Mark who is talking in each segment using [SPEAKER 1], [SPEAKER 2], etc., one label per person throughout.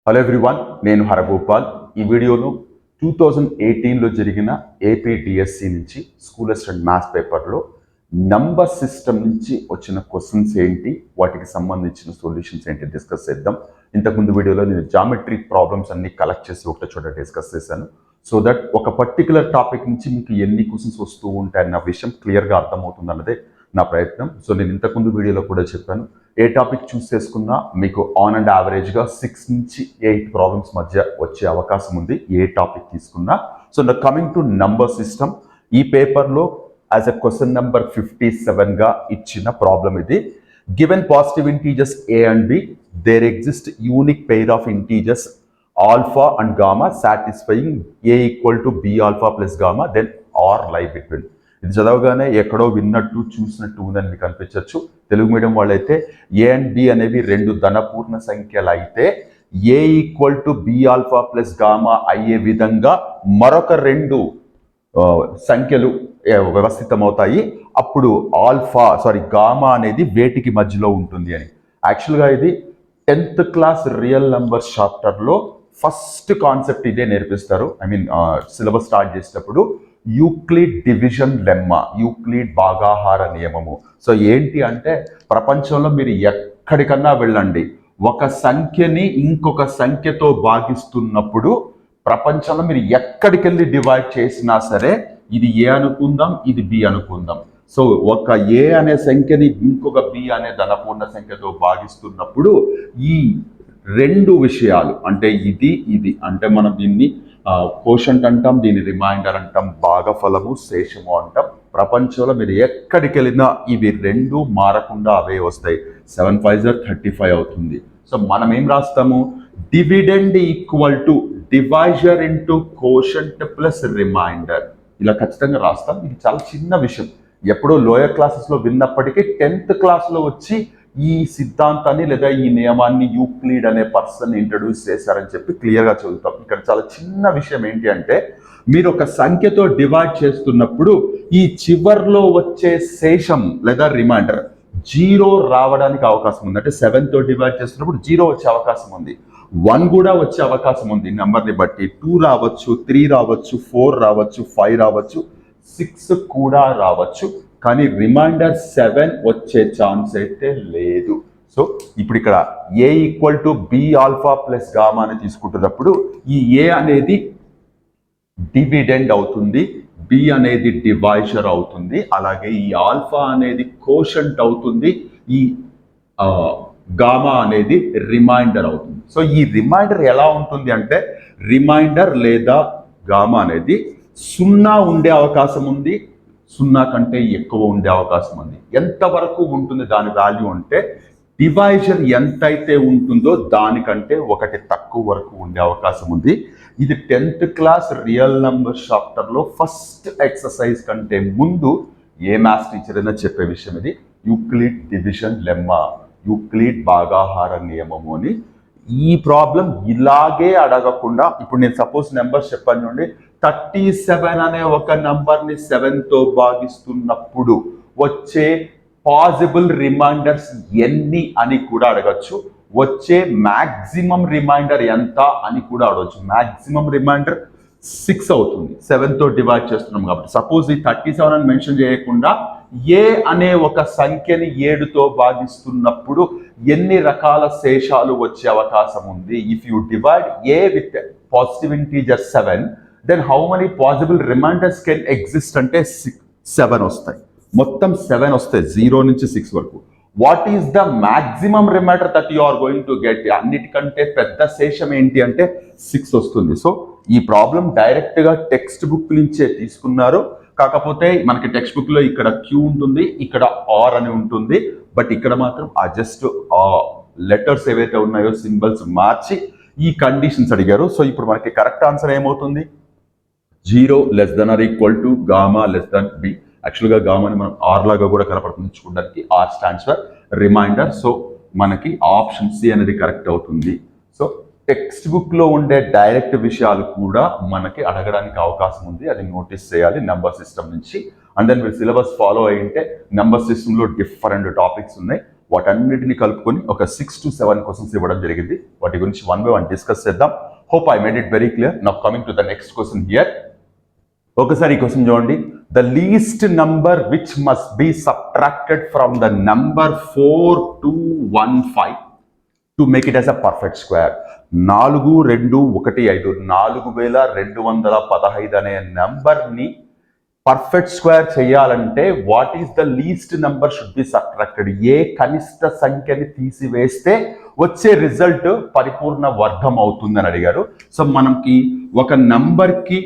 [SPEAKER 1] Hello everyone, నేను హరగోపాల్. ఈ వీడియోలో 2018లో జరిగిన ఏపీడిఎస్సి నుంచి స్కూల్ అసిస్టెంట్ మ్యాథ్స్ పేపర్లో నంబర్ సిస్టమ్ నుంచి వచ్చిన క్వశ్చన్స్ ఏంటి, వాటికి సంబంధించిన సొల్యూషన్స్ ఏంటి డిస్కస్ చేద్దాం. ఇంతకుముందు వీడియోలో నేను జామెట్రీ ప్రాబ్లమ్స్ అన్ని కలెక్ట్ చేసి ఒకటే చోట డిస్కస్ చేశాను. సో దట్ ఒక పర్టికులర్ టాపిక్ నుంచి మీకు ఎన్ని క్వశ్చన్స్ వస్తూ ఉంటాయన్న విషయం క్లియర్గా అర్థమవుతుంది అన్నదే నా ప్రయత్నం. సో నేను ఇంతకుముందు వీడియోలో కూడా చెప్పాను, ఏ టాపిక్ చూస్ చేసుకున్నా మీకు ఆన్ అండ్ యావరేజ్గా 6 నుంచి 8 ప్రాబ్లమ్స్ మధ్య వచ్చే అవకాశం ఉంది ఏ టాపిక్ తీసుకున్నా. సో నా కమింగ్ టు నంబర్ సిస్టమ్, ఈ పేపర్లో యాజ్ అ క్వశ్చన్ నెంబర్ 57గా ఇచ్చిన ప్రాబ్లం ఇది. Given positive integers a and b, there exist unique pair of integers alpha and gamma satisfying a equal to b alpha plus gamma, then r lie between. ఇది చదవగానే ఎక్కడో విన్నట్టు చూసినట్టు ఉందని మీకు అనిపించవచ్చు. Telugu medium వాళ్ళైతే ఏ and B అనేవి రెండు ధనపూర్ణ సంఖ్యలు అయితే a equal to b alpha plus gamma అయ్యే విధంగా మరొక రెండు సంఖ్యలు వ్యవస్థితమవుతాయి, అప్పుడు గామా అనేది వేటికి మధ్యలో ఉంటుంది అని. యాక్చువల్గా ఇది 10th క్లాస్ రియల్ నంబర్స్ చాప్టర్లో ఫస్ట్ కాన్సెప్ట్ ఇదే నేర్పిస్తారు. సిలబస్ స్టార్ట్ చేసేటప్పుడు యూక్లిడ్ డివిజన్ లెమ్మా, యూక్లిడ్ భాగాహార నియమము. సో ఏంటి అంటే, ప్రపంచంలో మీరు ఎక్కడికన్నా వెళ్ళండి, ఒక సంఖ్యని ఇంకొక సంఖ్యతో భాగిస్తున్నప్పుడు ప్రపంచంలో మీరు ఎక్కడికి వెళ్ళి డివైడ్ చేసినా సరే, ఇది ఏ అనుకుందాం, ఇది బి అనుకుందాం. సో ఒక ఏ అనే సంఖ్యని ఇంకొక బి అనే ధనపూర్ణ సంఖ్యతో భాగిస్తున్నప్పుడు ఈ రెండు విషయాలు అంటే ఇది అంటే మనం దీన్ని కోషంట్ అంటాం, దీని రిమైండర్ అంటాం, భాగఫలము శేషము అంటాం. ప్రపంచంలో మీరు ఎక్కడికి వెళ్ళినా ఇవి రెండు మారకుండా అవే వస్తాయి. 7 5 35 అవుతుంది. సో మనం ఏం రాస్తాము, dividend equal to divisor into quotient plus remainder, ఇలా ఖచ్చితంగా రాస్తాం. ఇది చాలా చిన్న విషయం, ఎప్పుడో లోయర్ క్లాసెస్లో విన్నప్పటికీ 10th క్లాస్లో వచ్చి ఈ సిద్ధాంతాన్ని లేదా ఈ నియమాన్ని యూక్లిడ్ అనే పర్సన్ ఇంట్రడ్యూస్ చేశారని చెప్పి క్లియర్గా చదువుతాం. ఇక్కడ చాలా చిన్న విషయం ఏంటి అంటే, మీరు ఒక సంఖ్యతో డివైడ్ చేస్తున్నప్పుడు ఈ చివర్లో వచ్చే శేషం లేదా రిమైండర్ 0 రావడానికి అవకాశం ఉంది. అంటే 7తో డివైడ్ చేస్తున్నప్పుడు 0 వచ్చే అవకాశం ఉంది, 1 కూడా వచ్చే అవకాశం ఉంది నెంబర్ని బట్టి. 2 రావచ్చు, 3 రావచ్చు, 4 రావచ్చు, 5 రావచ్చు, 6 కూడా రావచ్చు. కానీ రిమైండర్ 7 వచ్చే ఛాన్స్ అయితే లేదు. సో ఇప్పుడు ఇక్కడ a equal to b alpha plus gamma అని తీసుకుంటున్నప్పుడు ఈ ఏ అనేది డివిడెండ్ అవుతుంది, బి అనేది డివైజర్ అవుతుంది, అలాగే ఈ ఆల్ఫా అనేది కోషంట్ అవుతుంది, ఈ గామా అనేది రిమైండర్ అవుతుంది. సో ఈ రిమైండర్ ఎలా ఉంటుంది అంటే, రిమైండర్ లేదా గామా అనేది 0 ఉండే అవకాశం ఉంది, 0 కంటే ఎక్కువ ఉండే అవకాశం ఉంది. ఎంతవరకు ఉంటుంది దాని వాల్యూ అంటే, డివైజర్ ఎంతైతే ఉంటుందో దానికంటే 1 తక్కువ వరకు ఉండే అవకాశం ఉంది. ఇది 10th క్లాస్ రియల్ నంబర్ చాప్టర్లో ఫస్ట్ ఎక్సర్సైజ్ కంటే ముందు ఏ మ్యాథ్స్ టీచర్ అయినా చెప్పే విషయం ఇది. యూక్లిడ్ డివిజన్ లెమ్మా, యూక్లిడ్ భాగాహార నియమము అని. ఈ ప్రాబ్లం ఇలాగే అడగకుండా, ఇప్పుడు నేను సపోజ్ నెంబర్స్ చెప్పాను చూడండి, 37 అనే ఒక నంబర్ని 7తో భాగిస్తున్నప్పుడు వచ్చే పాసిబుల్ రిమైండర్స్ ఎన్ని అని కూడా అడగచ్చు. వచ్చే మ్యాక్సిమం రిమైండర్ ఎంత అని కూడా అడగచ్చు. మ్యాక్సిమం రిమైండర్ 6 అవుతుంది, 7తో డివైడ్ చేస్తున్నాం కాబట్టి. సపోజ్ ఈ 37 అని మెన్షన్ చేయకుండా ఏ అనే ఒక సంఖ్యని 7తో భాగిస్తున్నప్పుడు ఎన్ని రకాల శేషాలు వచ్చే అవకాశం ఉంది. If you divide a with positive integer 7, then how many possible remainders can exist అంటే 7 వస్తాయి. మొత్తం 7 వస్తాయి 0 నుంచి 6 వరకు. What is the maximum remainder that you are going to get? అన్నిటికంటే పెద్ద శేషం ఏంటి అంటే 6 వస్తుంది. సో ఈ ప్రాబ్లం డైరెక్ట్గా టెక్స్ట్ బుక్ నుంచే తీసుకున్నారు. కాకపోతే మనకి టెక్స్ట్ బుక్లో ఇక్కడ క్యూ ఉంటుంది, ఇక్కడ ఆర్ అని ఉంటుంది, బట్ ఇక్కడ మాత్రం ఆ జస్ట్ లెటర్స్ ఏవైతే ఉన్నాయో సింబల్స్ మార్చి ఈ కండిషన్స్ అడిగారు. సో ఇప్పుడు మనకి కరెక్ట్ ఆన్సర్ ఏమవుతుంది, 0 less than or equal to gamma less than b. యాక్చువల్గా గామాని మనం ఆర్ లాగా కూడా కనపడుతుంది చూడడానికి. R stands for remainder. So మనకి ఆప్షన్ సి అనేది కరెక్ట్ అవుతుంది. సో టెక్స్ట్ బుక్లో ఉండే డైరెక్ట్ విషయాలు కూడా మనకి అడగడానికి అవకాశం ఉంది, అది నోటీస్ చేయాలి నెంబర్ సిస్టమ్ నుంచి. అండ్ దెన్ మీరు సిలబస్ ఫాలో అయ్యింటే నెంబర్ సిస్టంలో డిఫరెంట్ టాపిక్స్ ఉన్నాయి, వాటన్నిటిని కలుపుకొని ఒక 6 to 7 క్వశ్చన్స్ ఇవ్వడం జరిగింది. వాటి గురించి వన్ బై వన్ డిస్కస్ చేద్దాం. Hope I made it very clear. Now coming to the next question here. ఒకసారి ఈ క్వశ్చన్ చూడండి. The least number which must be subtracted from the number 4215 to make it as a perfect square. 4215 4215 అనే నంబర్ని perfect square చేయాలంటే what is the least number should be subtracted. ఏ కనిష్ట సంఖ్యని తీసివేస్తే వచ్చే రిజల్ట్ పరిపూర్ణ వర్గం అవుతుందని అడిగారు. సో మనకి ఒక నంబర్కి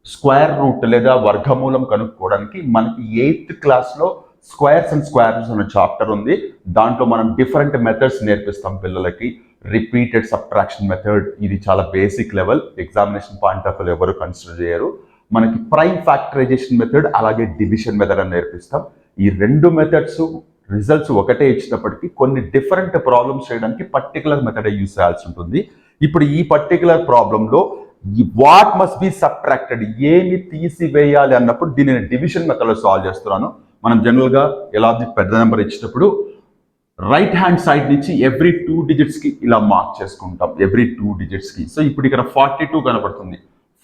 [SPEAKER 1] స్క్వేర్ రూట్ లేదా వర్గమూలం కనుక్కోవడానికి మనకి 8th క్లాస్లో స్క్వేర్స్ అండ్ స్క్వేర్స్ అనే చాప్టర్ ఉంది. దాంట్లో మనం డిఫరెంట్ మెథడ్స్ నేర్పిస్తాం పిల్లలకి. రిపీటెడ్ సబ్ట్రాక్షన్ మెథడ్, ఇది చాలా basic level, examination point of view ఎవరు కన్సిడర్ చేయరు. మనకి ప్రైమ్ ఫ్యాక్టరైజేషన్ మెథడ్ అలాగే డివిజన్ మెథడ్ అని నేర్పిస్తాం. ఈ రెండు మెథడ్స్ రిజల్ట్స్ ఒకటే ఇచ్చినప్పటికీ కొన్ని డిఫరెంట్ ప్రాబ్లమ్స్ చేయడానికి పర్టికులర్ మెథడ్ యూజ్ చేయాల్సి ఉంటుంది. ఇప్పుడు ఈ పర్టికులర్ ప్రాబ్లంలో వాట్ మస్ట్ బి సబ్ట్రాక్టెడ్, ఏమి తీసివేయాలి అన్నప్పుడు దీనిని డివిజన్ మెథడ్లో సాల్వ్ చేస్తున్నాను. మనం జనరల్గా ఎలా పెద్ద నెంబర్ ఇచ్చినప్పుడు రైట్ హ్యాండ్ సైడ్ నుంచి ఎవ్రీ 2 digitsకి ఇలా మార్క్ చేసుకుంటాం, ఎవ్రీ 2 digitsకి. సో ఇప్పుడు ఇక్కడ 42 కనపడుతుంది.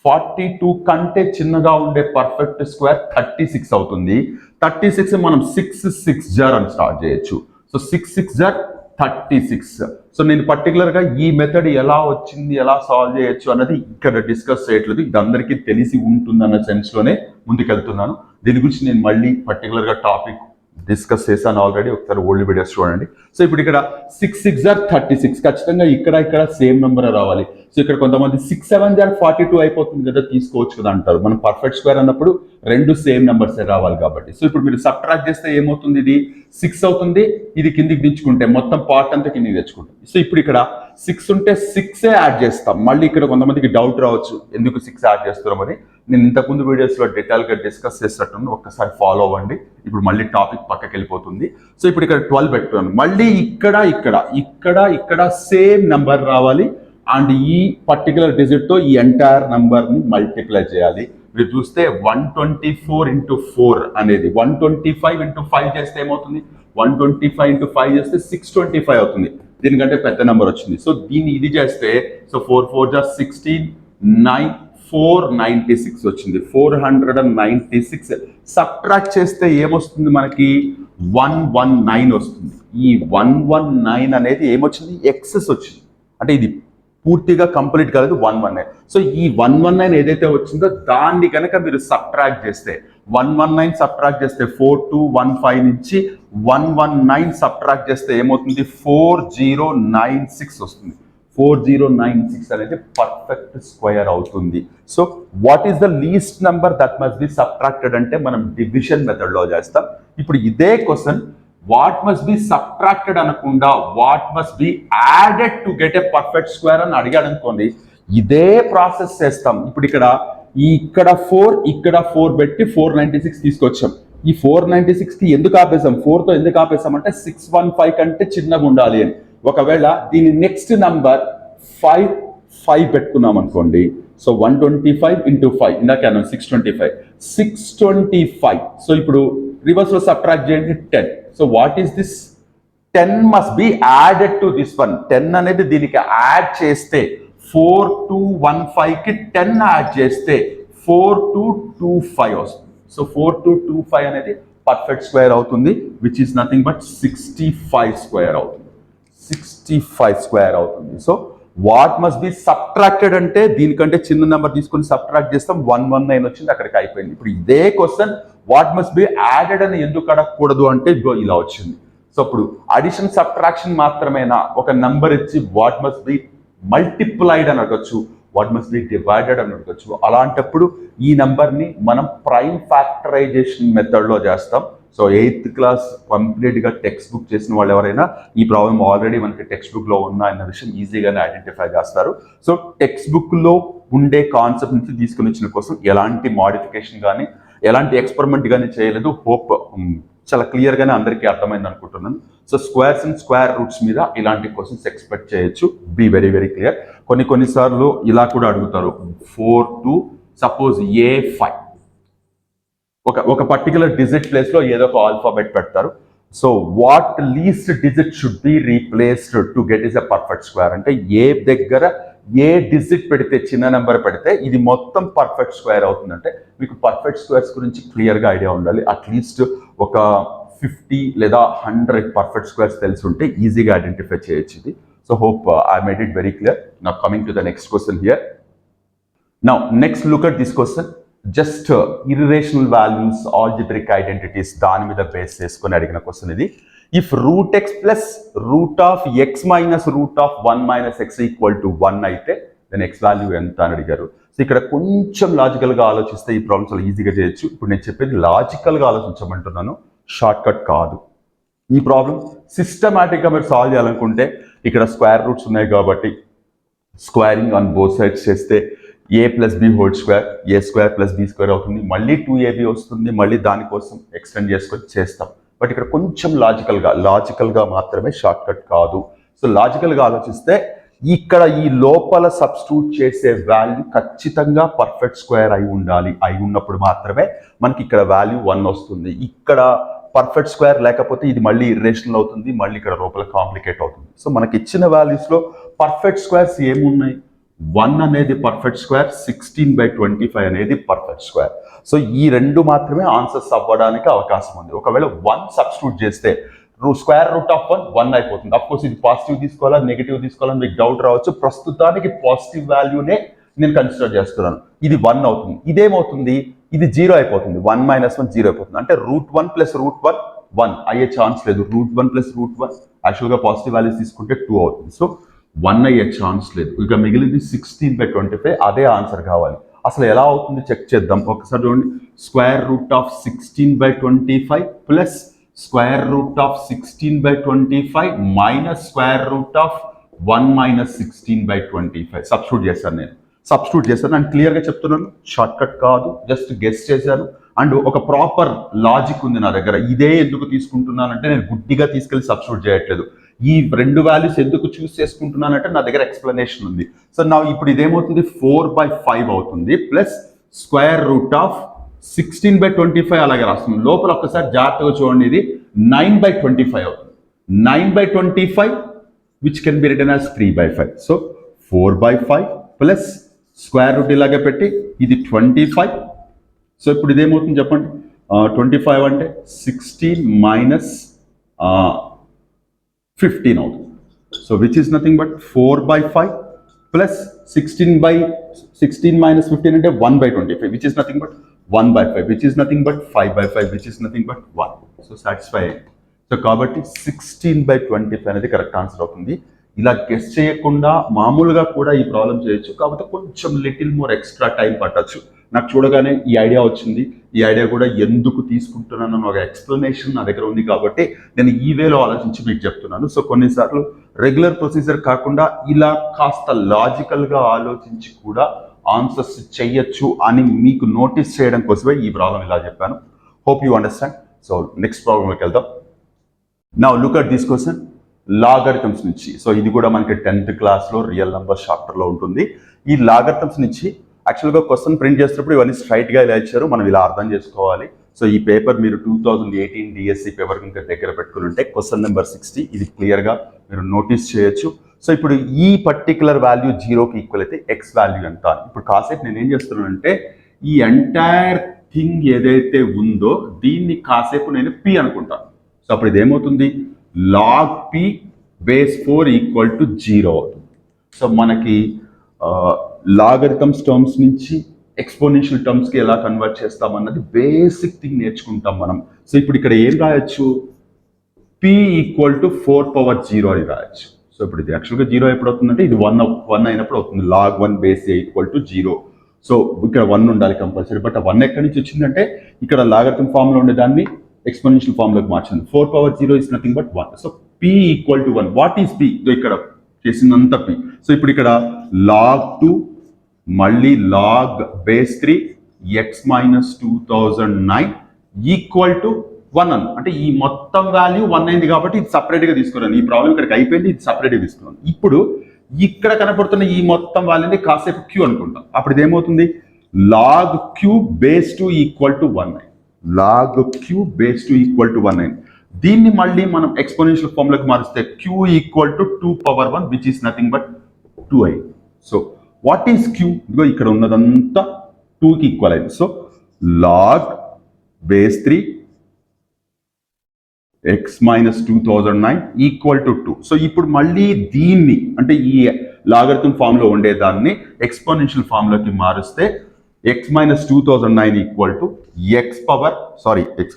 [SPEAKER 1] 42 కంటే చిన్నగా ఉండే పర్ఫెక్ట్ స్క్వేర్ 36 అవుతుంది. 36 మనం 6 6 అని స్టార్ట్ చేయొచ్చు. సో 6 6 36. సో నేను పర్టికులర్గా ఈ మెథడ్ ఎలా వచ్చింది, ఎలా సాల్వ్ చేయొచ్చు అన్నది ఇక్కడ డిస్కస్ చేయట్లేదు. ఇది అందరికీ తెలిసి ఉంటుందన్న సెన్స్లోనే ముందుకెళ్తున్నాను. దీని గురించి నేను మళ్ళీ పర్టికులర్గా టాపిక్ డిస్కస్ చేశాను ఆల్రెడీ, ఒకసారి ఓల్డ్ వీడియోస్ చూడండి. సో ఇప్పుడు ఇక్కడ 6 6 36 ఖచ్చితంగా ఇక్కడ సేమ్ నెంబర్ రావాలి. సో ఇక్కడ కొంతమంది 6 7 42 అయిపోతుంది కదా, తీసుకోవచ్చు కదా అంటారు. మనం పర్ఫెక్ట్ స్క్వేర్ అన్నప్పుడు రెండు సేమ్ నెంబర్సే రావాలి కాబట్టి. సో ఇప్పుడు మీరు సబ్ట్రాక్ట్ చేస్తే ఏమవుతుంది, ఇది 6 అవుతుంది, ఇది కిందికి దించుకుంటే మొత్తం పార్ట్ అంతా కిందికి తెచ్చుకుంటాం. సో ఇప్పుడు ఇక్కడ 6 ఉంటే 6 యాడ్ చేస్తాం. మళ్ళీ ఇక్కడ కొంతమందికి డౌట్ రావచ్చు ఎందుకు 6 యాడ్ చేస్తున్నామని. నేను ఇంతకుముందు వీడియోస్లో డీటెయిల్గా డిస్కస్ చేసినట్టు ఒక్కసారి ఫాలో అవ్వండి. ఇప్పుడు మళ్ళీ టాపిక్ పక్కకి వెళ్ళిపోతుంది. సో ఇప్పుడు ఇక్కడ 12 పెట్టుకున్నాను. మళ్ళీ ఇక్కడ సేమ్ నెంబర్ రావాలి అండ్ ఈ పర్టికులర్ డిజిట్తో ఈ ఎంటైర్ నెంబర్ని మల్టిప్లై చేయాలి. మీరు చూస్తే 124 into 4 అనేది 125 into 5 చేస్తే ఏమవుతుంది, 125 into 5 చేస్తే 625 అవుతుంది. దీనికంటే పెద్ద నెంబర్ వచ్చింది. సో దీన్ని ఇది చేస్తే సో 4 4 16 9 496 వచ్చింది. 496 సబ్ట్రాక్ట్ చేస్తే ఏమొస్తుంది మనకి 119 వస్తుంది. ఈ 119 అనేది ఏమొచ్చింది, ఎక్సెస్ వచ్చింది. అంటే ఇది పూర్తిగా కంప్లీట్ కాలేదు 119. సో ఈ 119 ఏదైతే వచ్చిందో దాన్ని కనుక మీరు సబ్ట్రాక్ట్ చేస్తే 119 సబ్ట్రాక్ట్ చేస్తే 4215 నుంచి 119 సబ్ట్రాక్ట్ చేస్తే ఏమవుతుంది, 4096 వస్తుంది. 4096 అనేది పర్ఫెక్ట్ స్క్వేర్ అవుతుంది. So what is the least number that must be subtracted అంటే మనం డివిజన్ మెథడ్లో చేస్తాం. ఇప్పుడు ఇదే question what must be subtracted అనకుండా what must be added to get a perfect square అని అడిగాడు అనుకోండి, ఇదే ప్రాసెస్ చేస్తాం. ఇప్పుడు ఇక్కడ 4 పెట్టి 496 తీసుకొచ్చాం. ఈ 496కి ఎందుకు ఆపేసాం, 4తో ఎందుకు ఆపేసాం అంటే 615 కంటే చిన్నగా ఉండాలి అని. ఒకవేళ దీని నెక్స్ట్ నంబర్ 5 పెట్టుకున్నాం అనుకోండి, సో 125 into 5 ఇందాక 625. సో ఇప్పుడు రివర్స్ లో సబ్ట్రాక్ట్ చేయండి 10. So what is this, 10 must be added to this one. 10 అనేది దీనికి యాడ్ చేస్తే 4215కి 10 యాడ్ చేస్తే 4225 వస్తుంది. సో 4225 అనేది పర్ఫెక్ట్ స్క్వేర్ అవుతుంది, which is nothing but 65 square అవుతుంది. 65 స్క్వేర్ అవుతుంది. So what must be subtracted అంటే దీనికంటే చిన్న నెంబర్ తీసుకొని సబ్ట్రాక్ట్ చేస్తాం, 119 వచ్చింది, అక్కడికి అయిపోయింది. ఇప్పుడు ఇదే question what must be added అని ఎందుకు అడగకూడదు అంటే ఇలా వచ్చింది. సో ఇప్పుడు అడిషన్ సబ్ట్రాక్షన్ మాత్రమేనా, ఒక నెంబర్ ఇచ్చి వాట్ మస్ట్ బి మల్టిప్లైడ్ అని అడగచ్చు, వాట్ మస్ట్ బి డివైడెడ్ అని అడగచ్చు. అలాంటప్పుడు ఈ నెంబర్ని మనం ప్రైమ్ ఫ్యాక్టరైజేషన్ మెథడ్లో చేస్తాం. సో 8th క్లాస్ కంప్లీట్గా టెక్స్ట్ బుక్ చేసిన వాళ్ళు ఎవరైనా ఈ ప్రాబ్లం ఆల్రెడీ మనకి టెక్స్ట్ బుక్లో ఉన్న అన్న విషయం ఈజీగానే ఐడెంటిఫై చేస్తారు. సో టెక్స్ట్ బుక్లో ఉండే కాన్సెప్ట్ నుంచి తీసుకుని వచ్చిన కోసం ఎలాంటి మాడిఫికేషన్ కానీ ఎలాంటి ఎక్స్పెరిమెంట్ కానీ చేయలేదు. హోప్ చాలా క్లియర్గానే అందరికీ అర్థమైంది అనుకుంటున్నాను. So squares and square roots మీద ఇలాంటి క్వశ్చన్స్ ఎక్స్పెక్ట్ చేయొచ్చు. Be very very clear. కొన్నిసార్లు ఇలా కూడా అడుగుతారు, 4 to సపోజ్ A5 ఒక పర్టికులర్ డిజిట్ ప్లేస్లో ఏదో ఒక ఆల్ఫాబెట్ పెడతారు. So what least digit should be replaced to get is a perfect square అంటే ఏ దగ్గర ఏ డిజిట్ పెడితే చిన్న నెంబర్ పెడితే ఇది మొత్తం పర్ఫెక్ట్ స్క్వేర్ అవుతుందంటే మీకు పర్ఫెక్ట్ స్క్వేర్స్ గురించి క్లియర్గా ఐడియా ఉండాలి. అట్లీస్ట్ ఒక 50 లేదా 100 పర్ఫెక్ట్ స్క్వేర్స్ తెలిసి ఉంటే ఈజీగా ఐడెంటిఫై చేయొచ్చు ఇది. So hope I made it very clear. Now coming to the next question here. Now next look at this question. Just irrational values, algebraic identities దాని మీద బేస్ చేసుకొని అడిగిన క్వశ్చన్ ఇది. If root x plus root of X minus root of 1 minus X equal to 1 అయితే then X value ఎంత అని అడిగారు. So ఇక్కడ కొంచెం లాజికల్గా ఆలోచిస్తే ఈ ప్రాబ్లమ్స్ చాలా ఈజీగా చేయొచ్చు. ఇప్పుడు నేను చెప్పేది లాజికల్గా ఆలోచించమంటున్నాను, షార్ట్ కట్ కాదు. ఈ ప్రాబ్లం సిస్టమాటిక్గా మీరు సాల్వ్ చేయాలనుకుంటే ఇక్కడ స్క్వేర్ రూట్స్ ఉన్నాయి కాబట్టి స్క్వేరింగ్ ఆన్ బోత్ సైడ్స్ చేస్తే a plus b whole square a square plus b square అవుతుంది, మళ్ళీ 2ab వస్తుంది, మళ్ళీ దానికోసం ఎక్స్టెండ్ చేసుకొని చేస్తాం. బట్ ఇక్కడ కొంచెం లాజికల్గా మాత్రమే షార్ట్ కట్ కాదు. సో లాజికల్గా ఆలోచిస్తే ఇక్కడ ఈ లోపల సబ్స్టిట్యూట్ చేసే వాల్యూ ఖచ్చితంగా పర్ఫెక్ట్ స్క్వేర్ అయి ఉండాలి. అయి ఉన్నప్పుడు మాత్రమే మనకి ఇక్కడ వాల్యూ 1 వస్తుంది. ఇక్కడ పర్ఫెక్ట్ స్క్వేర్ లేకపోతే ఇది మళ్ళీ ఇర్రేషనల్ అవుతుంది, మళ్ళీ ఇక్కడ లోపల కాంప్లికేట్ అవుతుంది. సో మనకి ఇచ్చిన వాల్యూస్లో పర్ఫెక్ట్ స్క్వేర్స్ ఏమున్నాయి? 1 అనేది పర్ఫెక్ట్ స్క్వేర్, 16/25 అనేది పర్ఫెక్ట్ స్క్వేర్. సో ఈ రెండు మాత్రమే ఆన్సర్స్ అవ్వడానికి అవకాశం ఉంది. ఒకవేళ 1 సబ్స్టిట్యూట్ చేస్తే స్క్వేర్ రూట్ ఆఫ్ 1 అయిపోతుంది. అఫ్ కోర్స్ ఇది పాజిటివ్ తీసుకోవాలా నెగిటివ్ తీసుకోవాలని మీకు డౌట్ రావచ్చు. ప్రస్తుతానికి పాజిటివ్ వాల్యూనే నేను కన్సిడర్ చేస్తున్నాను. ఇది 1 అవుతుంది. ఇదేమవుతుంది? ఇది 0 అయిపోతుంది. 1 - 1 0 అయిపోతుంది. అంటే √1 + √1 1 అయ్యే ఛాన్స్ లేదు. √1 + √1 యాక్చువల్గా పాజిటివ్ వాల్యూస్ తీసుకుంటే 2 అవుతుంది. సో 1 అయ్యే ఛాన్స్ లేదు. ఇక మిగిలింది 16/25. అదే ఆన్సర్ కావాలి. అసలు ఎలా అవుతుంది చెక్ చేద్దాం. ఒకసారి చూడండి. Square root of 16/25 plus square root of 16/25 minus square root of 1 - 16/25 substitute చేశాను అండ్ క్లియర్గా చెప్తున్నాను, షార్ట్ కట్ కాదు, జస్ట్ గెస్ చేశాను. అండ్ ఒక ప్రాపర్ లాజిక్ ఉంది నా దగ్గర. ఇదే ఎందుకు తీసుకుంటున్నానంటే నేను గుడ్డిగా తీసుకెళ్ళి సబ్స్టిట్యూట్ చేయట్లేదు. ఈ రెండు వాల్యూస్ ఎందుకు చూస్ చేసుకుంటున్నానంటే నా దగ్గర ఎక్స్ప్లెనేషన్ ఉంది. సో నా ఇప్పుడు ఇదేమవుతుంది? 4/5 అవుతుంది ప్లస్ స్క్వేర్ రూట్ ఆఫ్ 16/25 అలాగే రాస్తుంది. లోపల ఒక్కసారి జాగ్రత్తగా చూడండి, ఇది 9/25 అవుతుంది. 9/25 which can be written as 3/5. So 4/5 plus square root ఇలాగే పెట్టి ఇది 25. సో ఇప్పుడు ఇదేమవుతుంది చెప్పండి? 25 అంటే 16 మైనస్ 15 అవుతుంది. So which is nothing but 4/5 plus 16 minus 15 అంటే 1/25 which is nothing but 1/5 which is nothing but 5/5 which is nothing but 1. So satisfy అయ్యింది. So కాబట్టి 16/25 అనేది కరెక్ట్ ఆన్సర్ అవుతుంది. ఇలా గెస్ చేయకుండా మామూలుగా కూడా ఈ ప్రాబ్లం చేయొచ్చు, కాకపోతే కొంచెం లిటిల్ మోర్ ఎక్స్ట్రా టైం పట్టచ్చు. నాకు చూడగానే ఈ ఐడియా వచ్చింది. ఈ ఐడియా కూడా ఎందుకు తీసుకుంటున్నాను ఒక ఎక్స్ప్లెనేషన్ నా దగ్గర ఉంది కాబట్టి నేను ఈ వేలో ఆలోచించి మీకు చెప్తున్నాను. సో కొన్నిసార్లు రెగ్యులర్ ప్రొసీజర్ కాకుండా ఇలా కాస్త లాజికల్గా ఆలోచించి కూడా ఆన్సర్స్ చేయొచ్చు అని మీకు నోటీస్ చేయడం కోసమే ఈ ప్రాబ్లం ఇలా చెప్పాను. Hope you understand. So next ప్రాబ్లంలోకి వెళ్దాం. Now look at this question. Logarithms నుంచి. సో ఇది కూడా మనకి 10th క్లాస్లో రియల్ నెంబర్ చాప్టర్లో ఉంటుంది. ఈ లాగరిథమ్స్ నుంచి యాక్చువల్గా క్వశ్చన్ ప్రింట్ చేసినప్పుడు ఇవన్నీ స్ట్రైట్గా ఇలా ఇచ్చారు, మనం ఇలా అర్థం చేసుకోవాలి. సో ఈ పేపర్ మీరు 2018 డిఎస్సి పేపర్ కనుక దగ్గర పెట్టుకుని ఉంటే క్వశ్చన్ నెంబర్ 60 ఇది క్లియర్గా మీరు నోటీస్ చేయొచ్చు. సో ఇప్పుడు ఈ పర్టికులర్ వాల్యూ 0కి ఈక్వల్ అయితే ఎక్స్ వాల్యూ ఎంత అని. ఇప్పుడు కాసేపు నేను ఏం చేస్తున్నానంటే ఈ ఎంటైర్ థింగ్ ఏదైతే ఉందో దీన్ని కాసేపు నేను పి అనుకుంటాను. సో అప్పుడు ఇదేమవుతుంది? log p base 4 equal to 0 అవుతుంది. సో మనకి లాగరిథమ్స్ టర్మ్స్ నుంచి ఎక్స్పోనెన్షియల్ టర్మ్స్కి ఎలా కన్వర్ట్ చేస్తామన్నది బేసిక్ థింగ్ నేర్చుకుంటాం మనం. సో ఇప్పుడు ఇక్కడ ఏం రాయొచ్చు? p ఈక్వల్ టు 4/0 అని రాయొచ్చు. సో ఇప్పుడు ఇది యాక్చువల్గా 0 ఎప్పుడు అవుతుందంటే ఇది 1 అయినప్పుడు అవుతుంది. log 1 base a equal to 0. So ఇక్కడ 1 ఉండాలి కంపల్సరీ. బట్ ఆ 1 ఎక్కడి నుంచి వచ్చిందంటే ఇక్కడ లాగరిథమ్ ఫామ్లో ఉండేదాన్ని ఎక్స్పోనెన్షియల్ ఫామ్లోకి మార్చింది. 4/0 is nothing but 1. So p equal to 1. What is p? ఇక్కడ చేసినంత p. సో ఇప్పుడు ఇక్కడ log 2 మళ్ళీ log base 3 x minus 2009 equal to 1 అని. అంటే ఈ మొత్తం వాల్యూ 1 అయింది కాబట్టి ఇది సపరేట్గా తీసుకున్నాను. ఈ ప్రాబ్లం ఇక్కడికి అయిపోయింది, ఇది సపరేట్గా తీసుకున్నాను. ఇప్పుడు ఇక్కడ కనపడుతున్న ఈ మొత్తం వాల్యూని కాసేపు q అనుకుంటాం. అప్పుడు ఇదేమవుతుంది? log q base 2 equal to 1 log q base 2 equal to 1 అయింది. దీన్ని మళ్ళీ మనం ఎక్స్పోనెన్షియల్ ఫార్ములాకి మారిస్తే q equal to 2 power 1 which is nothing but 2i. So what is q? ఇదిగో ఇక్కడ ఉన్నదంతా 2కి ఈక్వల్ అయింది. So log base 3 x minus 2009 equal to 2. So ఇప్పుడు మళ్ళీ దీన్ని అంటే ఈ లాగరిథం ఫామ్ లో ఉండేదాన్ని ఎక్స్పోనెన్షియల్ ఫామ్ లోకి మారిస్తే x minus 2009 equal to x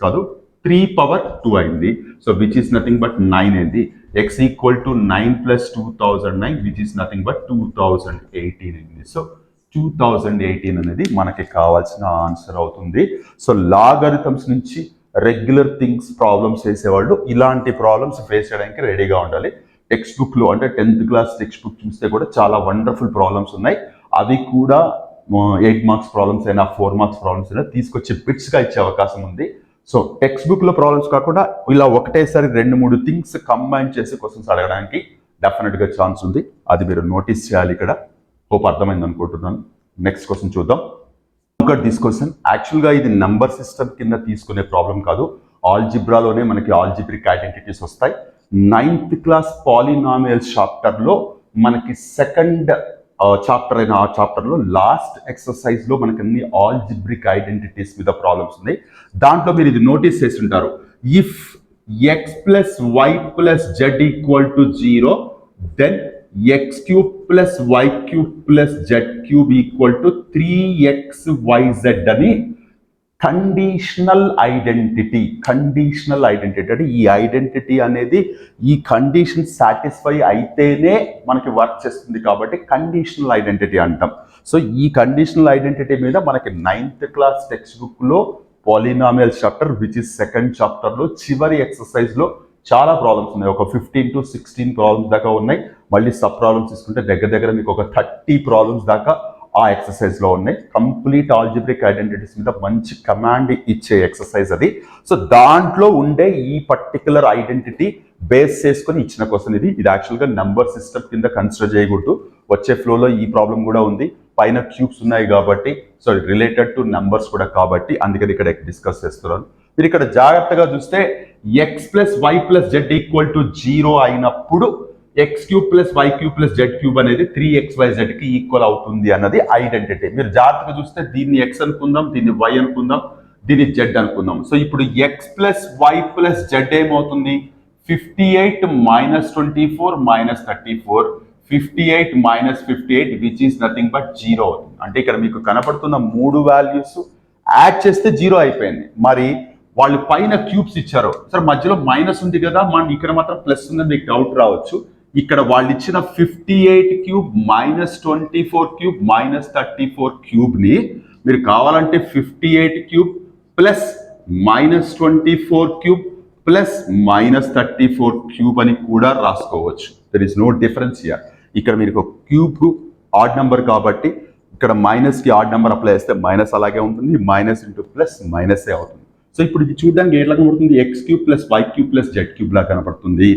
[SPEAKER 1] కాదు 3 పవర్ 2 అయింది. So which is nothing but 9 అయింది. x equal to 9 plus 2009 which is nothing but 2018 అయింది. సో 2018 అనేది మనకి కావాల్సిన ఆన్సర్ అవుతుంది. సో లాగరిథమ్స్ నుంచి రెగ్యులర్ థింగ్స్ ప్రాబ్లమ్స్ చేసేవాళ్ళు ఇలాంటి ప్రాబ్లమ్స్ ఫేస్ చేయడానికి రెడీగా ఉండాలి. టెక్స్ట్ బుక్లో అంటే 10th క్లాస్ టెక్స్ట్ బుక్ చూస్తే కూడా చాలా వండర్ఫుల్ ప్రాబ్లమ్స్ ఉన్నాయి. అవి కూడా 8 మార్క్స్ ప్రాబ్లమ్స్ అయినా 4 మార్క్స్ ప్రాబ్లమ్స్ అయినా తీసుకొచ్చి బిట్స్గా ఇచ్చే అవకాశం ఉంది. సో టెక్స్ట్ బుక్లో ప్రాబ్లమ్స్ కాకుండా ఇలా ఒకటేసారి 2-3 థింగ్స్ కంబైన్ చేసి క్వశ్చన్స్ అడగడానికి డెఫినెట్గా ఛాన్స్ ఉంది. అది మీరు నోటీస్ చేయాలి. ఇక్కడ హోప్ అర్థమైంది అనుకుంటున్నాను. నెక్స్ట్ క్వశ్చన్ చూద్దాం. దిస్ క్వశ్చన్ యాక్చువల్గా ఇది నంబర్ సిస్టమ్ కింద తీసుకునే ప్రాబ్లం కాదు. ఆల్జిబ్రాలోనే మనకి ఆల్జిబ్రిక్ ఐడెంటిటీస్ వస్తాయి. 9th క్లాస్ పాలినామియల్స్ చాప్టర్లో మనకి సెకండ్ చాప్టర్ అయిన ఆ చాప్టర్లో లాస్ట్ ఎక్సర్సైజ్లో మనకి అన్ని ఆల్జిబ్రిక్ ఐడెంటిటీస్ మీద ప్రాబ్లమ్స్ ఉన్నాయి. దాంట్లో మీరు ఇది నోటీస్ చేసి ఉంటారు. If x plus y plus z equal to 0 then x cube plus y cube plus z cube equal to 3xyz అని కండిషనల్ ఐడెంటిటీ అంటే ఈ ఐడెంటిటీ అనేది ఈ కండిషన్ సాటిస్ఫై అయితేనే మనకి వర్క్ చేస్తుంది కాబట్టి కండిషనల్ ఐడెంటిటీ అంటాం. సో ఈ కండిషనల్ ఐడెంటిటీ మీద మనకి 9th క్లాస్ టెక్స్ట్ బుక్లో polynomial chapter which is second చాప్టర్లో చివరి ఎక్సర్సైజ్లో చాలా ప్రాబ్లమ్స్ ఉన్నాయి. ఒక 15 to 16 ప్రాబ్లమ్స్ దాకా ఉన్నాయి. మళ్ళీ సబ్ ప్రాబ్లమ్స్ తీసుకుంటే దగ్గర మీకు ఒక 30 ప్రాబ్లమ్స్ దాకా ఆ ఎక్సర్సైజ్లో ఉన్నాయి. కంప్లీట్ ఆల్జిబ్రిక్ ఐడెంటిటీస్ మీద మంచి కమాండ్ ఇచ్చే ఎక్సర్సైజ్ అది. సో దాంట్లో ఉండే ఈ పర్టికులర్ ఐడెంటిటీ బేస్ చేసుకొని ఇచ్చిన క్వశ్చన్ ఇది. యాక్చువల్గా నంబర్ సిస్టమ్ కింద కన్సిడర్ చేయకూడదు. వచ్చే ఫ్లోలో ఈ ప్రాబ్లం కూడా ఉంది. పైన క్యూబ్స్ ఉన్నాయి కాబట్టి సో రిలేటెడ్ టు నంబర్స్ కూడా కాబట్టి అందుకని ఇక్కడ డిస్కస్ చేస్తున్నాను. మీరు ఇక్కడ జాగ్రత్తగా చూస్తే x plus y plus z equal to 0 అయినప్పుడు x cube plus y cube plus z cube అనేది 3xyz కి ఈక్వల్ అవుతుంది అన్నది ఐడెంటిటీ. మీరు జాగ్రత్తగా చూస్తే దీన్ని x అనుకుందాం, దీన్ని y అనుకుందాం, దీన్ని z అనుకుందాం. సో ఇప్పుడు x plus y plus z ఏమవుతుంది? 58 minus 24 minus 34 58 minus 58 which is nothing but 0 అవుతుంది. అంటే ఇక్కడ మీకు కనపడుతున్న 3 వాల్యూస్ యాడ్ చేస్తే 0 అయిపోయింది. మరి వాళ్ళు పైన క్యూబ్స్ ఇచ్చారు సార్, మధ్యలో మైనస్ ఉంది కదా, మన ఇక్కడ మాత్రం ప్లస్ ఉందని మీకు డౌట్ రావచ్చు. ఇక్కడ వాళ్ళు ఇచ్చిన 58 cube minus 24 cube minus 34 cube ని మీరు కావాలంటే 58 cube plus minus 24 cube plus minus 34 cube అని కూడా రాసుకోవచ్చు. There is no difference here. ఇక్కడ మీరు క్యూబ్ ఆడ్ నెంబర్ కాబట్టి ఇక్కడ మైనస్ కి ఆడ్ నెంబర్ అప్లై చేస్తే మైనస్ అలాగే ఉంటుంది, మైనస్ ఇంటూ ప్లస్ మైనసే అవుతుంది. సో ఇప్పుడు ఇది చూడడానికి ఎట్లా కనబడుతుంది? X cube plus y cube plus z cube లా కనబడుతుంది.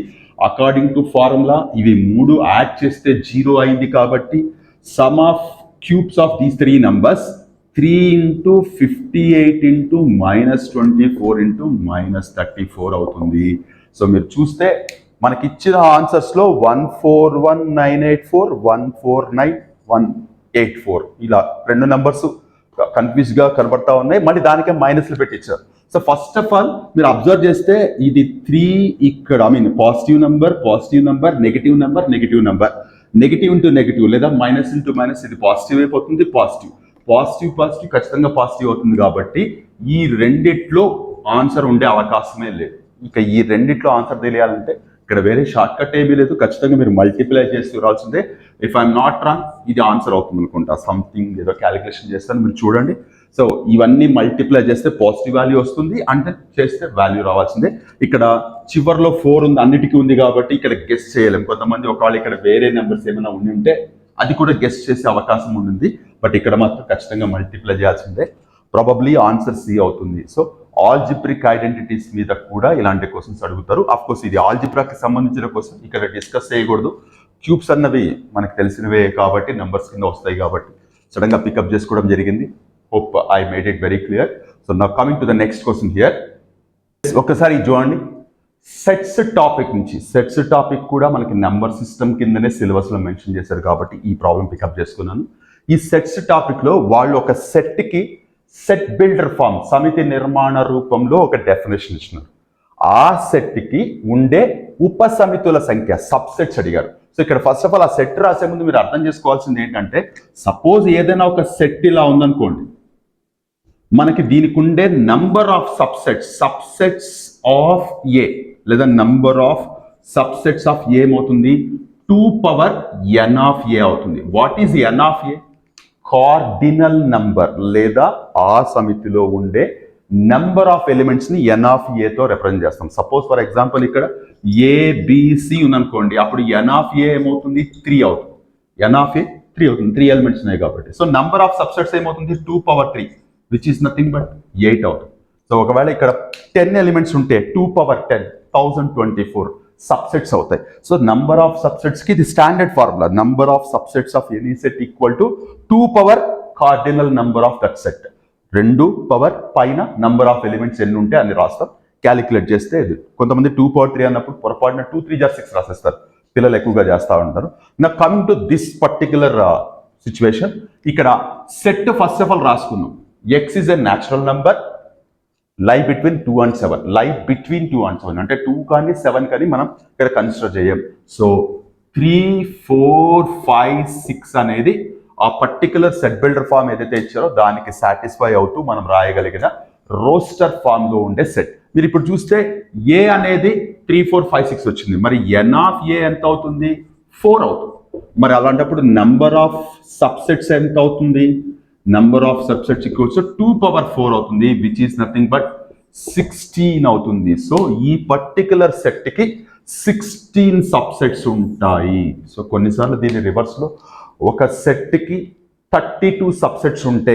[SPEAKER 1] అకార్డింగ్ టు ఫార్ములా ఇవి 3 యాడ్ చేస్తే 0 అయింది కాబట్టి some of cubes of these 3 numbers 3 into 58 into minus 24 into minus 34 అవుతుంది. సో మీరు చూస్తే మనకి ఇచ్చిన ఆన్సర్స్లో 141984 149184 ఇలా 2 నెంబర్స్ కన్ఫ్యూజ్గా కనబడతా ఉన్నాయి. మళ్ళీ దానికే మైనస్లు పెట్టించారు. సో ఫస్ట్ ఆఫ్ ఆల్ మీరు అబ్జర్వ్ చేస్తే ఇది 3 ఇక్కడ positive number negative number negative into negative లేదా మైనస్ ఇంటూ మైనస్ ఇది పాజిటివ్ అయిపోతుంది. పాజిటివ్ ఖచ్చితంగా పాజిటివ్ అవుతుంది కాబట్టి ఈ రెండిట్లో ఆన్సర్ ఉండే అవకాశమే లేదు. ఇక ఈ రెండిట్లో ఆన్సర్ తెలియాలంటే ఇక్కడ వేరే షార్ట్ కట్ ఏమీ లేదు. ఖచ్చితంగా మీరు మల్టిప్లై చేసి రావాల్సిందే. ఇఫ్ ఐఎమ్ నాట్ రాంగ్ ఇది ఆన్సర్ అవుతుంది అనుకుంటా. సంథింగ్ ఏదో క్యాలిక్యులేషన్ చేస్తాను, మీరు చూడండి. సో ఇవన్నీ మల్టిప్లై చేస్తే పాజిటివ్ వాల్యూ వస్తుంది, అంటే చేస్తే వాల్యూ రావాల్సిందే. ఇక్కడ చివర్లో 4 ఉంది, అన్నిటికీ ఉంది కాబట్టి ఇక్కడ గెస్ చేయలేం. కొంతమంది ఒకవేళ ఇక్కడ వేరే నెంబర్స్ ఏమైనా ఉండి ఉంటే అది కూడా గెస్ చేసే అవకాశం ఉంటుంది. బట్ ఇక్కడ మాత్రం ఖచ్చితంగా మల్టిప్లై చేయాల్సిందే. ప్రాబబ్లీ ఆన్సర్ సి అవుతుంది. సో ఆల్జిబ్రిక్ ఐడెంటిటీస్ మీద కూడా ఇలాంటి క్వశ్చన్స్ అడుగుతారు. అఫ్ కోర్స్ ఇది ఆల్జిబ్రాకి సంబంధించిన క్వశ్చన్, ఇక్కడ డిస్కస్ చేయకూడదు. క్యూబ్స్ అన్నవి మనకు తెలిసినవే కాబట్టి నెంబర్స్ కింద వస్తాయి కాబట్టి సడన్గా పికప్ చేసుకోవడం జరిగింది. Hope I made it very clear. So now coming to the next question here. ఒక్కసారి చూడండి. సెట్స్ టాపిక్ నుంచి, సెట్స్ టాపిక్ కూడా మనకి నెంబర్ సిస్టమ్ కిందనే సిలబస్లో మెన్షన్ చేశారు కాబట్టి ఈ ప్రాబ్లం పికప్ చేసుకున్నాను. ఈ సెట్స్ టాపిక్లో వాళ్ళు ఒక సెట్కి సెట్ బిల్డర్ ఫామ్, సమితి నిర్మాణ రూపంలో ఒక డెఫినేషన్ ఇచ్చినారు. ఆ సెట్కి ఉండే ఉపసమితుల సంఖ్య, సబ్సెట్స్ అడిగారు. సో ఇక్కడ ఫస్ట్ ఆఫ్ ఆల్ ఆ సెట్ రాసే ముందు మీరు అర్థం చేసుకోవాల్సింది ఏంటంటే, సపోజ్ ఏదైనా ఒక సెట్ ఇలా ఉందనుకోండి, మనకి దీనికి ఉండే నంబర్ ఆఫ్ సబ్సెట్స్ ఆఫ్ ఏ లేదా నంబర్ ఆఫ్ సబ్సెట్స్ ఆఫ్ ఏ ఏమవుతుంది, 2 పవర్ n ఆఫ్ ఏ అవుతుంది. What is n of A? Cardinal number లేదా ఆ సమితిలో ఉండే నంబర్ ఆఫ్ ఎలిమెంట్స్ ని n ఆఫ్ ఏతో రిప్రజెంట్ చేస్తాం. సపోజ్ ఫర్ ఎగ్జాంపుల్ ఇక్కడ ఏబిసి ఉందనుకోండి, అప్పుడు n ఆఫ్ ఏ ఏమవుతుంది, 3 అవుతుంది. n ఆఫ్ ఏ 3 అవుతుంది, 3 ఎలిమెంట్స్ ఉన్నాయి కాబట్టి. సో నంబర్ ఆఫ్ సబ్సెట్స్ ఏమవుతుంది, 2 power 3 which is nothing but 8 అవుతుంది. సో ఒకవేళ ఇక్కడ 10 ఎలిమెంట్స్ ఉంటే 2 పవర్ 10 1024 సబ్సెట్స్ అవుతాయి. సో నంబర్ ఆఫ్ సబ్సెట్స్ కి ఇది standard formula, number of subsets of any set equal to 2 power cardinal number of that set. 2 power పైన number of elements ఎన్ని ఉంటే అన్ని రాస్తాం, క్యాలిక్యులేట్ చేస్తే ఇది. కొంతమంది 2 పవర్ 3 అన్నప్పుడు పొరపాటున 2 3 6 రాసేస్తారు, పిల్లలు ఎక్కువగా చేస్తూ ఉంటారు. నా coming to this particular situation, ఇక్కడ సెట్ ఫస్ట్ ఆఫ్ ఆల్ రాసుకున్నాం. X is a natural number, లై బిట్వీన్ 2 and 7, లై బిట్వీన్ 2 and 7 అంటే 2 కానీ 7 కానీ మనం ఇక్కడ కన్సిడర్ చేయం. సో 3 4 5 6 అనేది ఆ పర్టికులర్ సెట్ బిల్డర్ ఫామ్ ఏదైతే ఇచ్చారో దానికి సాటిస్ఫై అవుతూ మనం రాయగలిగిన రోస్టర్ ఫామ్ లో ఉండే సెట్. మీరు ఇప్పుడు చూస్తే ఏ అనేది 3 4 5 6 వచ్చింది, మరి n ఆఫ్ ఏ ఎంత అవుతుంది, 4 అవుతుంది. మరి అలాంటప్పుడు నంబర్ ఆఫ్ సబ్సెట్స్ ఎంత అవుతుంది, number of subsets equals 2 power 4 అవుతుంది, విచ్ ఈస్ నథింగ్ బట్ 16 అవుతుంది. సో ఈ పర్టికులర్ సెట్ కి 16 సబ్సెట్స్ ఉంటాయి. సో కొన్నిసార్లు దీని రివర్స్ లో ఒక సెట్ కి 32 సబ్సెట్స్ ఉంటే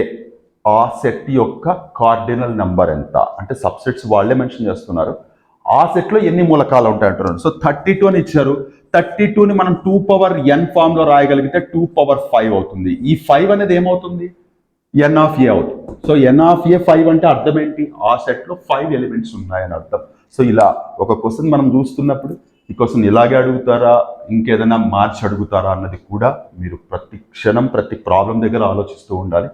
[SPEAKER 1] ఆ సెట్ యొక్క కార్డినల్ నంబర్ ఎంత అంటే, సబ్సెట్స్ వాళ్ళే మెన్షన్ చేస్తున్నారు, ఆ సెట్ లో ఎన్ని మూలకాలు ఉంటాయి అంటున్నారు. సో 32 అని ఇచ్చారు, 32ని మనం 2 పవర్ n ఫామ్ లో రాయగలిగితే 2 పవర్ 5 అవుతుంది. ఈ 5 అనేది ఏమవుతుంది, n ఆఫ్ ఏ అవుతుంది. సో n ఆఫ్ ఏ 5 అంటే అర్థం ఏంటి, ఆ సెట్ లో 5 ఎలిమెంట్స్ ఉన్నాయని అర్థం. సో ఇలా ఒక క్వశ్చన్ మనం చూస్తున్నప్పుడు ఈ క్వశ్చన్ ఇలాగే అడుగుతారా, ఇంకేదైనా మార్చి అడుగుతారా అన్నది కూడా మీరు ప్రతి క్షణం ప్రతి ప్రాబ్లం దగ్గర ఆలోచిస్తూ ఉండాలి.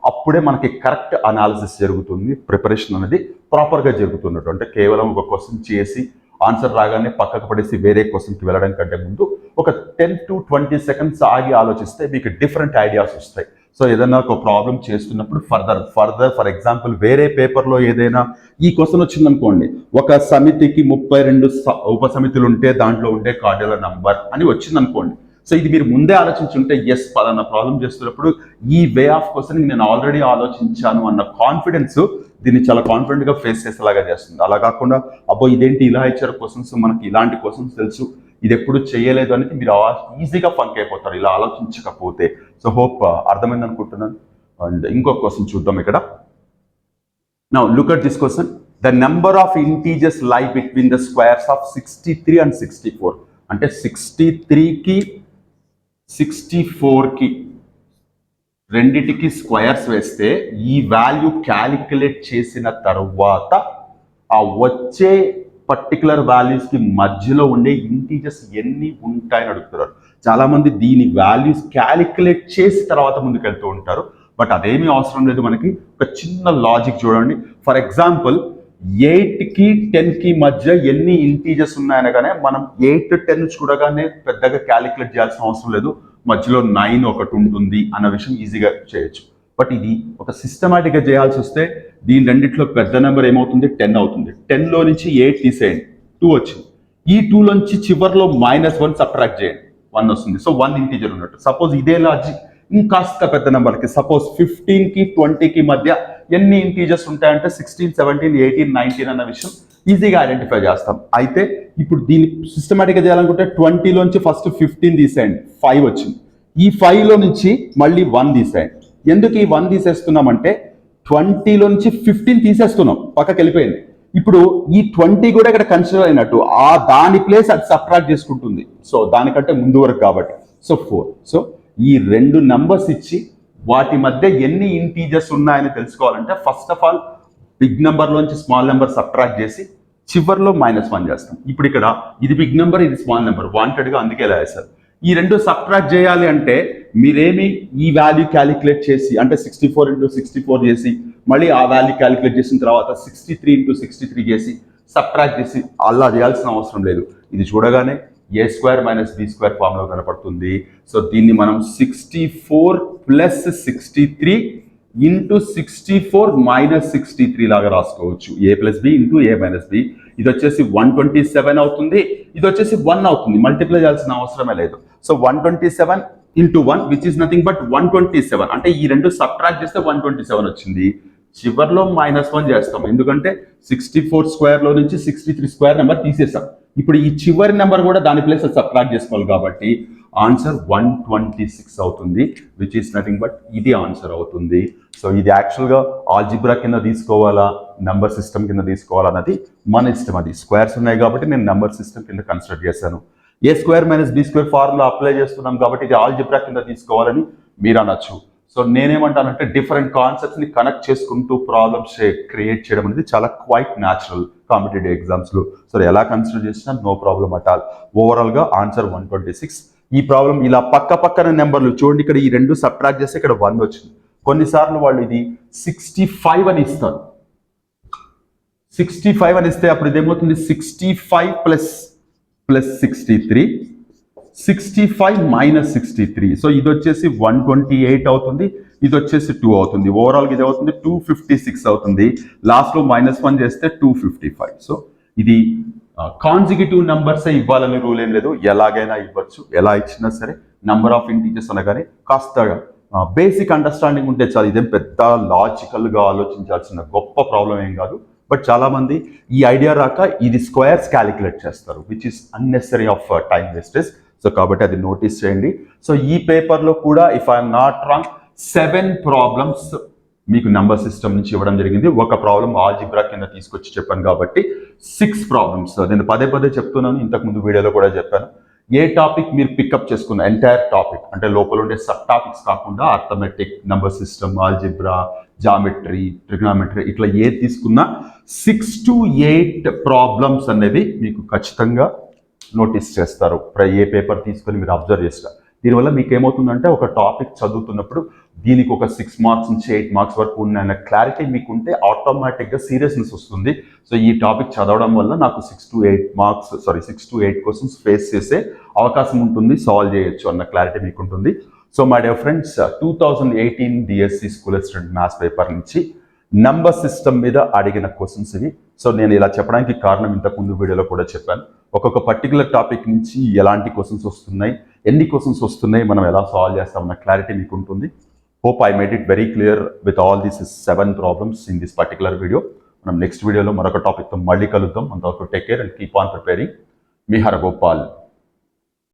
[SPEAKER 1] అప్పుడే మనకి కరెక్ట్ అనాలిసిస్ జరుగుతుంది, ప్రిపరేషన్ అనేది ప్రాపర్గా జరుగుతున్నట్టు. అంటే కేవలం ఒక క్వశ్చన్ చేసి ఆన్సర్ రాగానే పక్కకు పడేసి వేరే క్వశ్చన్కి వెళ్ళడం కంటే ముందు ఒక 10 to 20 seconds ఆగి ఆలోచిస్తే మీకు డిఫరెంట్ ఐడియాస్ వస్తాయి. సో ఏదైనా ఒక ప్రాబ్లం చేస్తున్నప్పుడు ఫర్దర్ ఫర్ ఎగ్జాంపుల్ వేరే పేపర్లో ఏదైనా ఈ క్వశ్చన్ వచ్చిందనుకోండి, ఒక సమితికి 32 ఉపసమితులు ఉంటే దాంట్లో ఉండే కార్డినల్ నంబర్ అని వచ్చిందనుకోండి. సో ఇది మీరు ముందే ఆలోచించుంటే ఎస్ పలానా ప్రాబ్లం చేస్తున్నప్పుడు ఈ వే ఆఫ్ క్వశ్చన్ నేను ఆల్రెడీ ఆలోచించాను అన్న కాన్ఫిడెన్స్ దీన్ని చాలా కాన్ఫిడెంట్గా ఫేస్ చేసేలాగా చేస్తుంది. అలా కాకుండా అబ్బో ఇదేంటి ఇలా ఇచ్చారు క్వశ్చన్స్, మనకి ఇలాంటి క్వశ్చన్స్ తెలుసు, ఇది ఎప్పుడు చేయలేదు అనేది మీరు ఈజీగా ఫంక్ అయిపోతారు ఇలా ఆలోచించకపోతే. సో హోప్ అర్థమైంది అనుకుంటున్నాను. అండ్ ఇంకొక క్వశ్చన్ చూద్దాం ఇక్కడ. Now look at this question, the number of integers lie between the squares of 63 and 64. అంటే 63కి 64కి రెండిటికి స్క్వేర్స్ వేస్తే ఈ వాల్యూ క్యాలిక్యులేట్ చేసిన తర్వాత ఆ వచ్చే పర్టికులర్ వాల్యూస్ కి మధ్యలో ఉండే ఇంటీజర్స్ ఎన్ని ఉంటాయని అడుగుతున్నారు. చాలా మంది దీని వాల్యూస్ క్యాలిక్యులేట్ చేసి తర్వాత ముందుకు వెళ్తూ ఉంటారు, బట్ అదేమీ అవసరం లేదు. మనకి ఒక చిన్న లాజిక్ చూడండి. ఫర్ ఎగ్జాంపుల్ 8కి 10కి మధ్య ఎన్ని ఇంటీజర్స్ ఉన్నాయనగానే మనం 8 10 చూడగానే పెద్దగా క్యాలిక్యులేట్ చేయాల్సిన అవసరం లేదు, మధ్యలో 9 ఒకటి ఉంటుంది అన్న విషయం ఈజీగా చేయొచ్చు. బట్ ఇది ఒక సిస్టమేటిక్గా చేయాల్సి వస్తే దీని రెండిట్లో పెద్ద నెంబర్ ఏమవుతుంది, 10 అవుతుంది. 10లో నుంచి 8 తీసేయండి, 2 వచ్చింది. ఈ 2లోంచి చివరిలో -1 సబ్ట్రాక్ట్ చేయండి, 1 వస్తుంది. సో 1 ఇంటీజర్ ఉన్నట్టు. సపోజ్ ఇదే లాజిక్ ఇంకాస్త పెద్ద నెంబర్కి, సపోజ్ 15కి 20కి మధ్య ఎన్ని ఇంటీజర్స్ ఉంటాయంటే 16 17 18 19 అన్న విషయం ఈజీగా ఐడెంటిఫై చేస్తాం. అయితే ఇప్పుడు దీన్ని సిస్టమేటిక్గా చేయాలనుకుంటే 20లోంచి ఫస్ట్ 15 తీసేయండి, 5 వచ్చింది. ఈ 5లో నుంచి మళ్ళీ 1 తీసేయండి. ఎందుకు ఈ 1 తీసేస్తున్నామంటే 20లోంచి 15 తీసేస్తున్నాం, పక్కకి వెళ్ళిపోయింది. ఇప్పుడు ఈ 20 కూడా ఇక్కడ కన్సిడర్ అయినట్టు ఆ దాని ప్లేస్ అది సబ్ట్రాక్ట్ చేసుకుంటుంది. సో దానికంటే ముందు వరకు కాబట్టి సో 4. సో ఈ రెండు నంబర్స్ ఇచ్చి వాటి మధ్య ఎన్ని ఇంటీజర్స్ ఉన్నాయని తెలుసుకోవాలంటే ఫస్ట్ ఆఫ్ ఆల్ బిగ్ నెంబర్లోంచి స్మాల్ నెంబర్ సబ్ట్రాక్ట్ చేసి చివర్లో -1 చేస్తాం. ఇప్పుడు ఇక్కడ ఇది బిగ్ నెంబర్, ఇది స్మాల్ నెంబర్, వాంటెడ్గా అందుకే ఇలా వేస్తారు. ఈ రెండు సబ్ట్రాక్ట్ చేయాలి అంటే మీరేమి ఈ వాల్యూ క్యాలిక్యులేట్ చేసి అంటే 64 × 64 చేసి మళ్ళీ ఆ వాల్యూ క్యాలిక్యులేట్ చేసిన తర్వాత 63 × 63 చేసి సబ్ట్రాక్ట్ చేసి అలా చేయాల్సిన అవసరం లేదు. ఇది చూడగానే a² - b² ఫార్ములా కనపడుతుంది. సో దీన్ని మనం 64 + 63 × 64 - 63 లాగా రాసుకోవచ్చు. a + b × a - b. ఇది వచ్చేసి 127 అవుతుంది, ఇది వచ్చేసి 1 అవుతుంది. మల్టిప్లై చేయాల్సిన అవసరమే లేదు. So 127 × 1 which is nothing but 127. అంటే ఈ రెండు సబ్ట్రాక్ట్ చేస్తే 127 వచ్చింది. చివర్లో -1 చేస్తాం, ఎందుకంటే 64 స్క్వేర్లో నుంచి 63 స్క్వేర్ నెంబర్ తీసేసాం. ఇప్పుడు ఈ చివరి నెంబర్ కూడా దాని ప్లేస్ సబ్ట్రాక్ట్ చేసుకోవాలి కాబట్టి ఆన్సర్ 126 అవుతుంది, విచ్ ఈస్ నథింగ్ బట్ ఇది ఆన్సర్ అవుతుంది. సో ఇది యాక్చువల్గా ఆల్జిబ్రా కింద తీసుకోవాలా, నంబర్ సిస్టమ్ కింద తీసుకోవాలా అన్నది మన ఇష్టం. అది స్క్వేర్స్ ఉన్నాయి కాబట్టి నేను నంబర్ సిస్టమ్ కింద కన్సిడర్ చేశాను. a² - b² ఫార్ములా అప్లై చేస్తున్నాం కాబట్టి ఇది ఆల్జిబ్రా కింద తీసుకోవాలని మీరు అనొచ్చు. సో నేనేమంటానంటే డిఫరెంట్ కాన్సెప్ట్స్ని కనెక్ట్ చేసుకుంటూ ప్రాబ్లమ్స్ క్రియేట్ చేయడం అనేది చాలా క్వైట్ న్యాచురల్ కాంపిటేటివ్ ఎగ్జామ్స్లో. సో ఎలా కన్సిడర్ చేసినా నో ప్రాబ్లం అట్ ఆల్. ఓవరాల్గా ఆన్సర్ 126. ఈ ప్రాబ్లం ఇలా పక్కన నెంబర్లు చూడండి, ఇక్కడ ఈ రెండు సబ్ట్రాక్ట్ చేస్తే ఇక్కడ 1 వచ్చింది. కొన్నిసార్లు వాళ్ళు ఇది 65 అని ఇస్తారు. 65 అని ఇస్తే అప్పుడు ఇదేమవుతుంది 65 + 63 65 - 63. సో ఇది వచ్చేసి 128 అవుతుంది, ఇది వచ్చేసి 2 అవుతుంది. ఓవరాల్గా ఇది అవుతుంది 256 అవుతుంది. లాస్ట్లో -1 చేస్తే 255. సో ఇది కాన్జిక్యూటివ్ నెంబర్సే ఇవ్వాలని రూల్ ఏం లేదు, ఎలాగైనా ఇవ్వచ్చు. ఎలా ఇచ్చినా సరే నంబర్ ఆఫ్ ఇంటీజర్స్ అనగానే కాస్త బేసిక్ అండర్స్టాండింగ్ ఉంటే చాలు. ఇదేం పెద్ద లాజికల్గా ఆలోచించాల్సిన గొప్ప ప్రాబ్లం ఏం కాదు. బట్ చాలామంది ఈ ఐడియా రాక ఇది స్క్వేర్స్ క్యాలిక్యులేట్ చేస్తారు, which is unnecessary of time wastage. So కాబట్టి అది నోటీస్ చేయండి. సో ఈ పేపర్లో కూడా if I'm not wrong 7 problems మీకు నంబర్ సిస్టమ్ నుంచి ఇవ్వడం జరిగింది. ఒక ప్రాబ్లం ఆల్జిబ్రా కింద తీసుకొచ్చి చెప్పాను కాబట్టి 6 ప్రాబ్లమ్స్. నేను పదే చెప్తున్నాను, ఇంతకుముందు వీడియోలో కూడా చెప్పాను. ఏ టాపిక్ మీరు పికప్ చేసుకున్న ఎంటైర్ టాపిక్ అంటే లోపల ఉండే సబ్ టాపిక్స్ కాకుండా arithmetic, number system, algebra, geometry, trigonometry ఇట్లా ఏ తీసుకున్నా 6 to 8 ప్రాబ్లమ్స్ అనేవి మీకు ఖచ్చితంగా నోటీస్ చేస్తారు. ఏ పేపర్ తీసుకొని మీరు అబ్జర్వ్ చేస్తారు. దీనివల్ల మీకు ఏమవుతుందంటే ఒక టాపిక్ చదువుతున్నప్పుడు దీనికి ఒక 6 మార్క్స్ నుంచి 8 మార్క్స్ వరకు ఉన్న క్లారిటీ మీకుంటే ఆటోమేటిక్గా సీరియస్నెస్ వస్తుంది. సో ఈ టాపిక్ చదవడం వల్ల నాకు 6 to 8 క్వశ్చన్స్ ఫేస్ చేసే అవకాశం ఉంటుంది, సాల్వ్ చేయొచ్చు అన్న క్లారిటీ మీకు ఉంటుంది. So my dear friends, 2018 DSC school assistant maths paper నుంచి నంబర్ సిస్టమ్ మీద అడిగిన క్వశ్చన్స్ ఇవి. సో నేను ఇలా చెప్పడానికి కారణం ఇంతకుముందు వీడియోలో కూడా చెప్పాను. ఒక్కొక్క పర్టికులర్ టాపిక్ నుంచి ఎలాంటి క్వశ్చన్స్ వస్తున్నాయి, ఎన్ని క్వశ్చన్స్ వస్తున్నాయి, మనం ఎలా సాల్వ్ చేస్తామన్న క్లారిటీ మీకు ఉంటుంది. Hope I made it very clear with all these 7 problems in this particular video. మనం నెక్స్ట్ వీడియోలో మరొక టాపిక్తో మళ్ళీ కలుద్దాం. అంతవరకు take care and keep on preparing. Me Haragopal.